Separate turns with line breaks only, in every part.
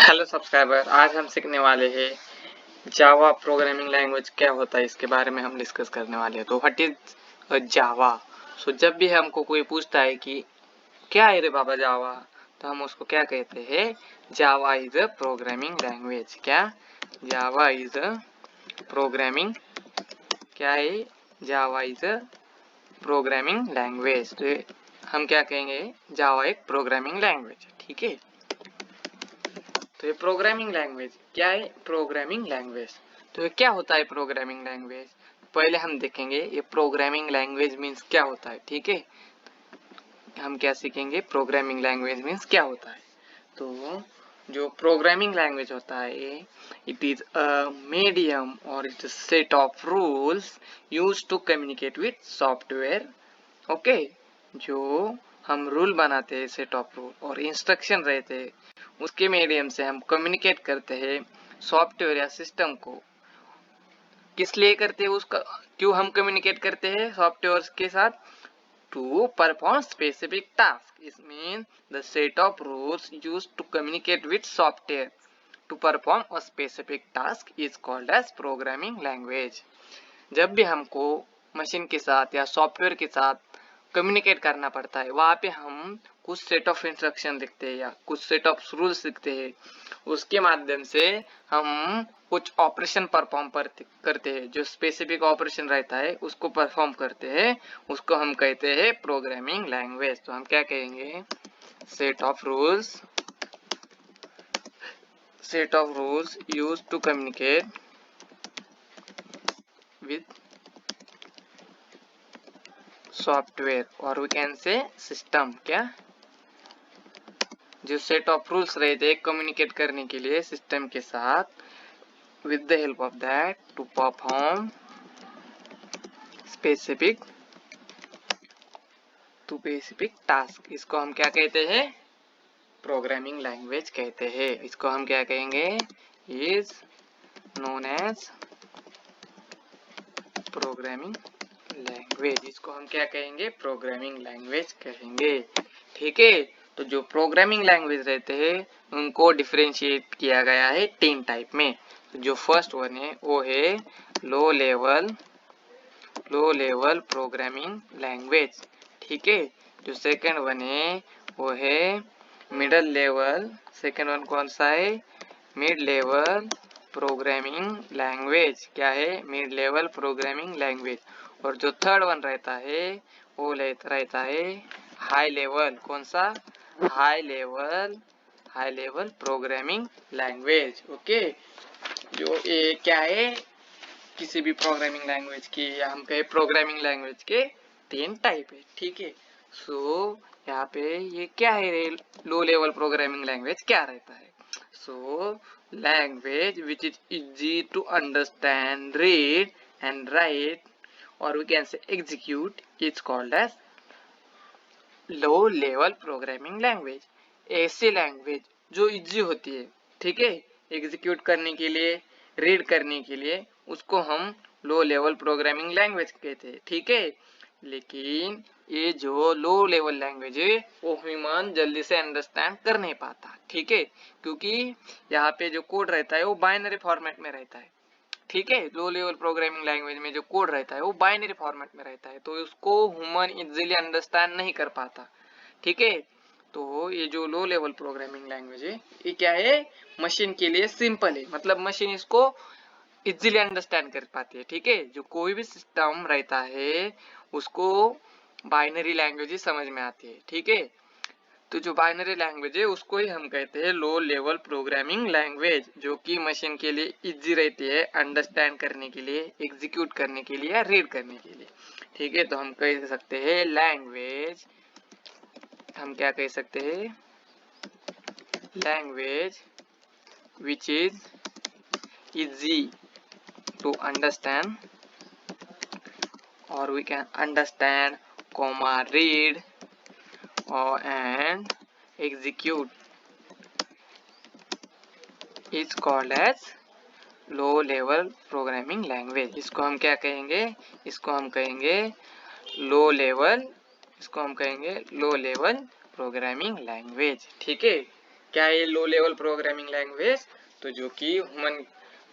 Hello subscriber, आज हम सीखने वाले हैं जावा प्रोग्रामिंग लैंग्वेज क्या होता है। इसके बारे में हम डिस्कस करने वाले हैं। तो व्हाट इज जावा। सो जब भी हमको कोई पूछता है कि क्या है रे बाबा जावा, तो हम उसको क्या कहते हैं, Java is a programming language. क्या जावा इज अ प्रोग्रामिंग, क्या है, Java is a programming language. तो हम क्या कहेंगे, जावा एक प्रोग्रामिंग लैंग्वेज। ठीक है, तो ये प्रोग्रामिंग लैंग्वेज क्या है, प्रोग्रामिंग लैंग्वेज। तो ये क्या होता है प्रोग्रामिंग लैंग्वेज, पहले हम देखेंगे ये प्रोग्रामिंग लैंग्वेज मीन्स क्या होता है। ठीक है, हम क्या सीखेंगे, प्रोग्रामिंग लैंग्वेज मीन्स क्या होता है। तो जो प्रोग्रामिंग लैंग्वेज होता है, इट इज अ मीडियम और it is set of rules use to communicate with software. Okay, जो हम रूल बनाते हैं, सेट ऑफ रूल और इंस्ट्रक्शन रहते हैं, उसके मीडियम से हम कम्युनिकेट करते हैं सॉफ्टवेयर या सिस्टम को। किस लिए करते हैं उसका, क्यों हम कम्युनिकेट करते हैं सॉफ्टवेयर के साथ, to perform specific task. It mean the set of rules used to communicate with software to perform a specific task is called as programming language. जब भी हमको मशीन के साथ या सॉफ्टवेयर के साथ कम्युनिकेट करना पड़ता है, वहाँ पे हम कुछ सेट ऑफ इंस्ट्रक्शन लिखते हैं या कुछ सेट ऑफ रूल्स लिखते हैं। उसके माध्यम से हम कुछ ऑपरेशन परफॉर्म करते हैं, जो स्पेसिफिक ऑपरेशन रहता है उसको परफॉर्म करते हैं, उसको हम कहते हैं प्रोग्रामिंग लैंग्वेज। तो हम क्या कहेंगे, set of rules use to communicate with software और वी कैन से सिस्टम। क्या, जो सेट ऑफ रूल्स रहते हैं कम्युनिकेट करने के लिए सिस्टम के साथ, with the help of that to perform specific task। इसको हम क्या कहते हैं, प्रोग्रामिंग लैंग्वेज कहते हैं। इसको हम क्या कहेंगे, is known as programming language. इसको हम क्या कहेंगे, प्रोग्रामिंग लैंग्वेज कहेंगे। ठीक है, तो जो प्रोग्रामिंग लैंग्वेज रहते हैं उनको डिफरेंशिएट किया गया है 3 टाइप में। तो जो फर्स्ट वन है वो है लो लेवल प्रोग्रामिंग लैंग्वेज। ठीक है, जो सेकंड वन है वो है मिडिल लेवल। सेकंड वन कौन सा है, मिड लेवल प्रोग्रामिंग लैंग्वेज। क्या है, मिड लेवल प्रोग्रामिंग लैंग्वेज। और जो थर्ड वन रहता है वो रहता है हाई लेवल। कौन सा, high level programming language. Okay, जो ये क्या है, किसी भी प्रोग्रामिंग लैंग्वेज के या हम कहे प्रोग्रामिंग लैंग्वेज के 3 टाइप है। ठीक है, सो यहाँ पे ये क्या है, लो लेवल प्रोग्रामिंग लैंग्वेज क्या रहता है। So language which is easy to understand, read and write और we can say execute is called as low level programming language. ऐसी लैंग्वेज जो इजी होती है, ठीक है, एग्जीक्यूट करने के लिए, रीड करने के लिए, उसको हम लो लेवल प्रोग्रामिंग लैंग्वेज कहते हैं। ठीक है, लेकिन ये जो लो लेवल लैंग्वेज है वो ह्यूमन जल्दी से अंडरस्टैंड कर नहीं पाता। ठीक है, क्योंकि यहाँ पे जो कोड रहता है वो बाइनरी फॉर्मेट में रहता है। ठीक है, लो लेवल प्रोग्रामिंग लैंग्वेज में जो कोड रहता है वो बाइनरी फॉर्मेट में रहता है, तो उसको ह्यूमन इजीली अंडरस्टैंड नहीं कर पाता। ठीक है, तो ये जो लो लेवल प्रोग्रामिंग लैंग्वेज है ये क्या है, मशीन के लिए सिंपल है, मतलब मशीन इसको इजीली अंडरस्टैंड कर पाती है। ठीक है, जो कोई भी सिस्टम रहता है उसको बाइनरी लैंग्वेज ही समझ में आती है। ठीक है, तो जो बाइनरी लैंग्वेज है उसको ही हम कहते हैं लो लेवल प्रोग्रामिंग लैंग्वेज, जो कि मशीन के लिए इजी रहती है अंडरस्टैंड करने के लिए, एग्जीक्यूट करने के लिए या रीड करने के लिए। ठीक है, तो हम कह सकते हैं लैंग्वेज, हम क्या कह सकते हैं, language which is easy to understand और we can understand, comma read और and execute is called as low level programming language. इसको हम क्या कहेंगे, इसको हम कहेंगे लो लेवल, इसको हम कहेंगे लो लेवल प्रोग्रामिंग लैंग्वेज। ठीक है, क्या है लो लेवल प्रोग्रामिंग लैंग्वेज? तो जो कि ह्यूमन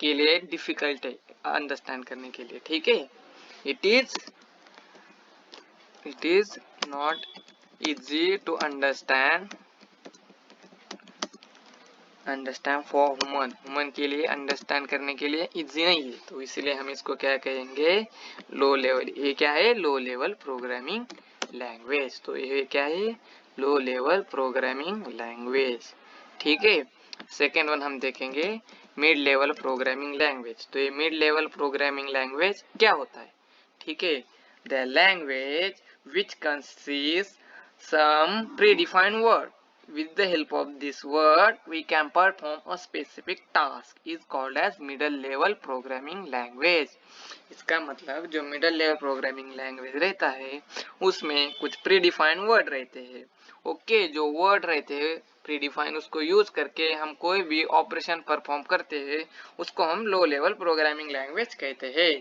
के लिए डिफिकल्ट है अंडरस्टैंड करने के लिए, ठीक है। It is not easy to understand for human के लिए अंडरस्टैंड करने के लिए इजी नहीं है, तो इसलिए हम इसको क्या कहेंगे, लो लेवल। ये क्या है, लो लेवल प्रोग्रामिंग लैंग्वेज। तो ये क्या है, लो लेवल प्रोग्रामिंग लैंग्वेज, ठीक है। सेकेंड वन हम देखेंगे मिड लेवल प्रोग्रामिंग लैंग्वेज। तो ये मिड लेवल प्रोग्रामिंग लैंग्वेज क्या होता है, ठीक है। The language which consist some predefined word. With the help of this word, we can perform a specific task. Is called as middle level programming language. इसका मतलब जो मिडल लेवल प्रोग्रामिंग लैंग्वेज रहता है उसमें कुछ प्रीडिफाइंड वर्ड रहते हैं। Okay, जो वर्ड रहते हैं प्रीडिफाइंड, उसको यूज करके हम कोई भी ऑपरेशन परफॉर्म करते हैं, उसको हम लो लेवल प्रोग्रामिंग लैंग्वेज कहते हैं,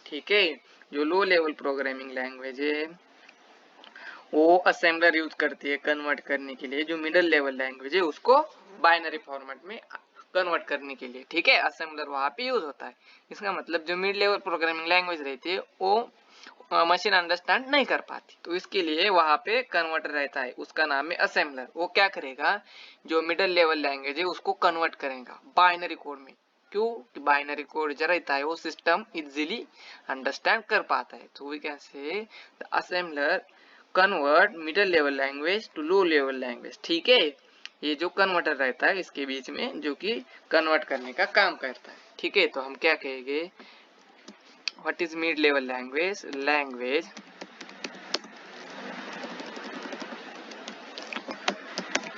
ठीक है। जो लो लेवल प्रोग्रामिंग लैंग्वेज है वो असेंबलर यूज करती है कन्वर्ट करने के लिए। जो मिडिल लेवल लैंग्वेज है उसको बाइनरी फॉर्मेट में कन्वर्ट करने के लिए, ठीक है। असेंबलर वहां पे यूज होता है। इसका मतलब जो मिड लेवल प्रोग्रामिंग लैंग्वेज रहती है वो मशीन अंडरस्टैंड नहीं कर पाती, तो इसके लिए वहां पे कन्वर्टर रहता है, उसका नाम है असेंबलर। वो क्या करेगा, जो मिडिल लेवल लैंग्वेज है उसको कन्वर्ट करेगा बाइनरी कोड में। क्यों कि बाइनरी कोड जो रहता है वो सिस्टम इजीली अंडरस्टैंड कर पाता है। तो we can say the assembler convert middle level language to low level language, ठीक है। ये जो कन्वर्टर रहता है इसके बीच में जो कि कन्वर्ट करने का काम करता है, ठीक है। तो हम क्या कहेंगे, what is mid level language? Language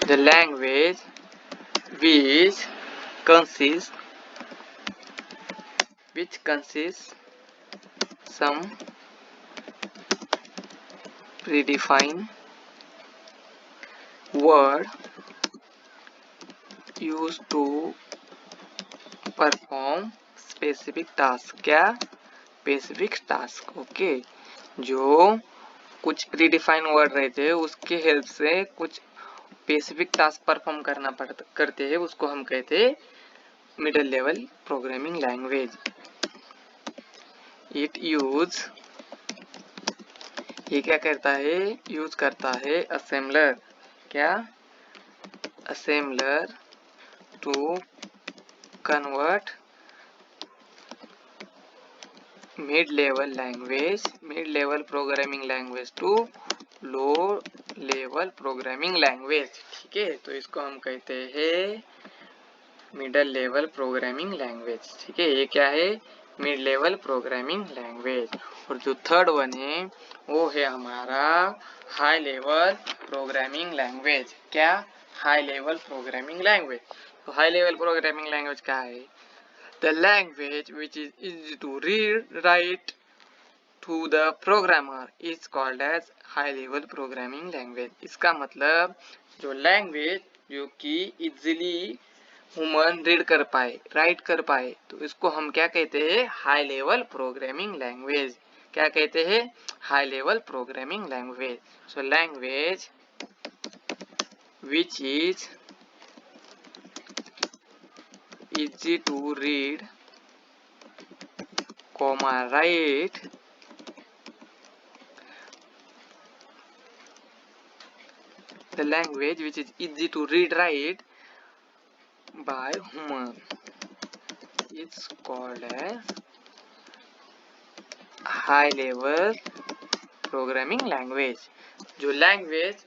the language which consists some predefined word used to perform specific task। क्या? Specific task, okay. जो कुछ प्रीडिफाइंड वर्ड रहते हैं उसके हेल्प से कुछ स्पेसिफिक टास्क परफॉर्म करते हैं, उसको हम कहते हैं मिडिल लेवल प्रोग्रामिंग लैंग्वेज। ये क्या करता है, यूज करता है असेंबलर। क्या? Assembler to convert mid level programming language to low level programming language, ठीक है। तो इसको हम कहते हैं मिडल लेवल प्रोग्रामिंग लैंग्वेज, ठीक है। ये क्या है, मिड लेवल प्रोग्रामिंग लैंग्वेज। और जो थर्ड वन है वो है हमारा हाई लेवल प्रोग्रामिंग लैंग्वेज। क्या? High level programming language. तो हाई लेवल प्रोग्रामिंग लैंग्वेज क्या है, the language which is easy to read, write to the programmer is called as high level programming language। इसका मतलब जो लैंग्वेज जो कि easily human read कर पाए, राइट कर पाए, तो इसको हम क्या कहते हैं, हाई लेवल प्रोग्रामिंग लैंग्वेज। क्या कहते हैं, high level programming language. So language which is easy to read, write the language which is easy to read, write by human is called as high level programming language। जो language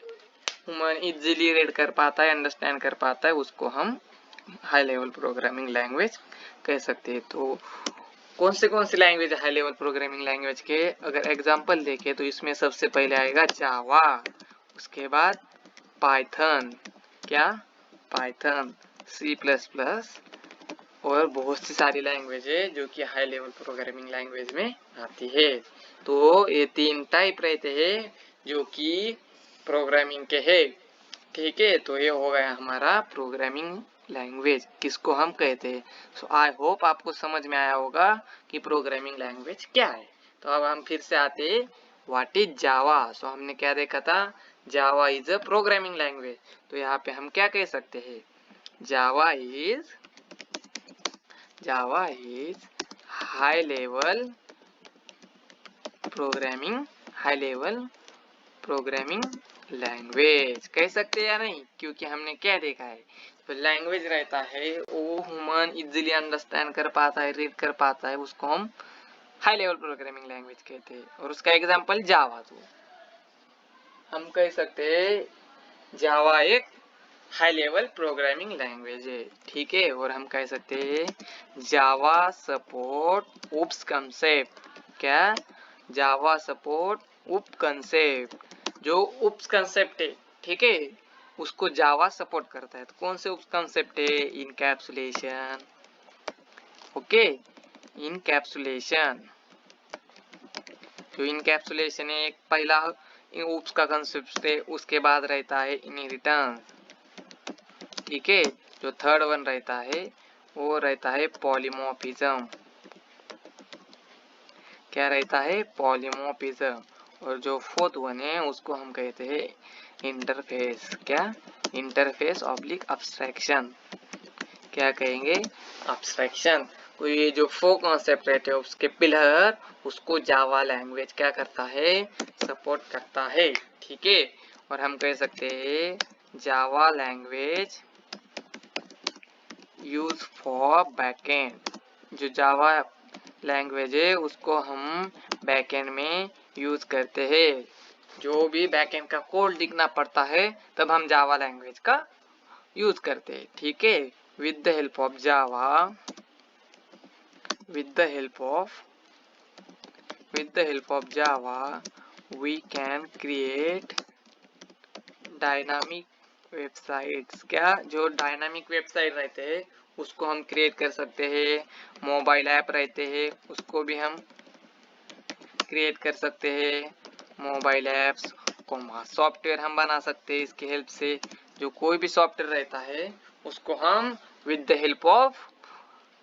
human easily read कर पाता है, understand कर पाता है, उसको हम high level programming language कह सकते हैं। तो कौन सी language high level programming language के अगर एग्जांपल देखें तो इसमें सबसे पहले आएगा जावा, उसके बाद पाइथन। क्या? पाइथन, C++ और बहुत सी सारी लैंग्वेज है जो कि हाई लेवल प्रोग्रामिंग लैंग्वेज में आती है। तो ये तीन टाइप रहते हैं जो कि प्रोग्रामिंग के है, ठीक है। तो ये हो गया हमारा प्रोग्रामिंग लैंग्वेज, किसको हम कहते हैं। सो आई होप आपको समझ में आया होगा कि प्रोग्रामिंग लैंग्वेज क्या है। तो अब हम फिर से आते हैं, व्हाट इज जावा। सो हमने क्या देखा था, Java is a programming language. तो यहाँ पे हम क्या कह सकते हैं, Java is high level programming language कह सकते हैं या नहीं, क्योंकि हमने क्या देखा है, तो लैंग्वेज रहता है वो ह्यूमन इजीली अंडरस्टैंड कर पाता है, रीड कर पाता है, उसको हम हाई लेवल प्रोग्रामिंग लैंग्वेज कहते हैं। और उसका एग्जांपल जावा, तो हम कह सकते हैं जावा एक हाई लेवल प्रोग्रामिंग लैंग्वेज है, ठीक है। और हम कह सकते हैं जावा सपोर्ट उप्स कंसेप्ट, क्या, जावा सपोर्ट उप कंसेप्ट, जो उप्स कंसेप्ट है, ठीक है, उसको जावा सपोर्ट करता है। तो कौन से उप्स कंसेप्ट है, इनकैप्सुलेशन, ओके, इनकैप्सुलेशन, जो इनकैप्सुलेशन है एक पहला उप्स का कंसेप्ट है, उसके बाद रहता है इनहेरिटेंस, ठीक है। जो थर्ड वन रहता है वो रहता है पॉलीमॉर्फिज्म, क्या रहता है, पॉलीमॉर्फिज्म। और जो फोर्थ वन है उसको हम कहते हैं इंटरफेस, क्या, इंटरफेस ऑब्लिक अब्स्ट्रैक्शन, क्या कहेंगे, अब्स्ट्रैक्शन। तो ये जो फोर कॉन्सेप्ट रहते हैं उसके पिलर, उसको जावा लैंग्वेज क्या करता है, सपोर्ट करता है, ठीक है। और हम कह सकते हैं Java language use for backend, जो जावा लैंग्वेज है उसको हम बैकएंड में यूज करते हैं। जो भी बैकएंड का कोड लिखना पड़ता है तब हम जावा लैंग्वेज का यूज करते हैं, ठीक है। With the help of Java, with the help of Java we can create dynamic websites, क्या, जो डायनामिक वेबसाइट रहते हैं उसको हम क्रिएट कर सकते हैं। मोबाइल ऐप रहते हैं उसको भी हम क्रिएट कर सकते हैं, मोबाइल ऐप्स को सॉफ्टवेयर हम बना सकते हैं इसकी हेल्प से। जो कोई भी सॉफ्टवेयर रहता है उसको हम विद द हेल्प ऑफ,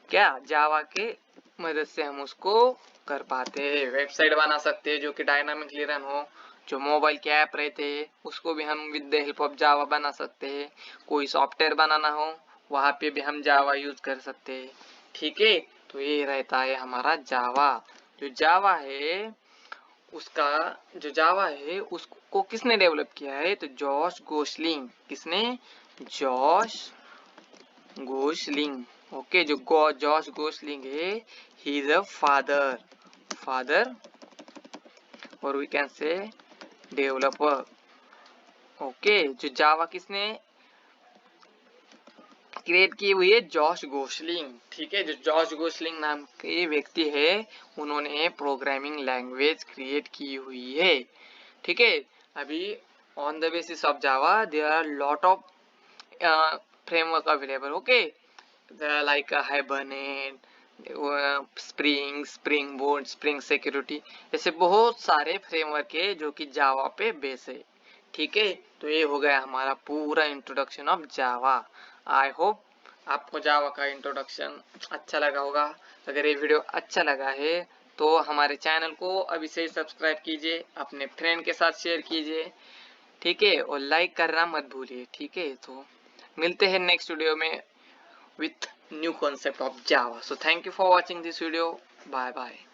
क्या, जावा के मदद से हम उसको कर पाते हैं। वेबसाइट बना सकते हैं जो कि डायनामिकली रन हो। जो मोबाइल के ऐप रहते हैं उसको भी हम with the help of Java बना सकते हैं। कोई सॉफ्टवेयर बनाना हो वहाँ पे भी हम जावा यूज कर सकते हैं, ठीक है। तो ये रहता है हमारा जावा। जो जावा है उसको किसने डेवलप किया है, तो जॉश गोसलिंग, किसने, जॉश गोसलिंग, ओके। जो जॉश गोसलिंग है ही इज अ फादर और we can say developer, okay. जो जावा किसने क्रिएट की हुई है, जॉश गोसलिंग, ठीक है। जो जॉश गोसलिंग नाम के व्यक्ति है उन्होंने प्रोग्रामिंग लैंग्वेज क्रिएट की हुई है, ठीक है। अभी on the basis of Java there are lot of framework available, okay, like Hibernate, Spring Boot, Spring security, ऐसे बहुत सारे फ्रेमवर्क है जो कि जावा पे बेस है, ठीक है। तो ये हो गया हमारा पूरा introduction of Java. I hope आपको जावा का इंट्रोडक्शन अच्छा लगा होगा। अगर ये वीडियो अच्छा लगा है तो हमारे चैनल को अभी से सब्सक्राइब कीजिए, अपने फ्रेंड के साथ शेयर कीजिए, ठीक है, और लाइक करना मत भूलिए, ठीक है। तो मिलते हैं नेक्स्ट वीडियो में with new concept of Java. So thank you for watching this video. Bye bye.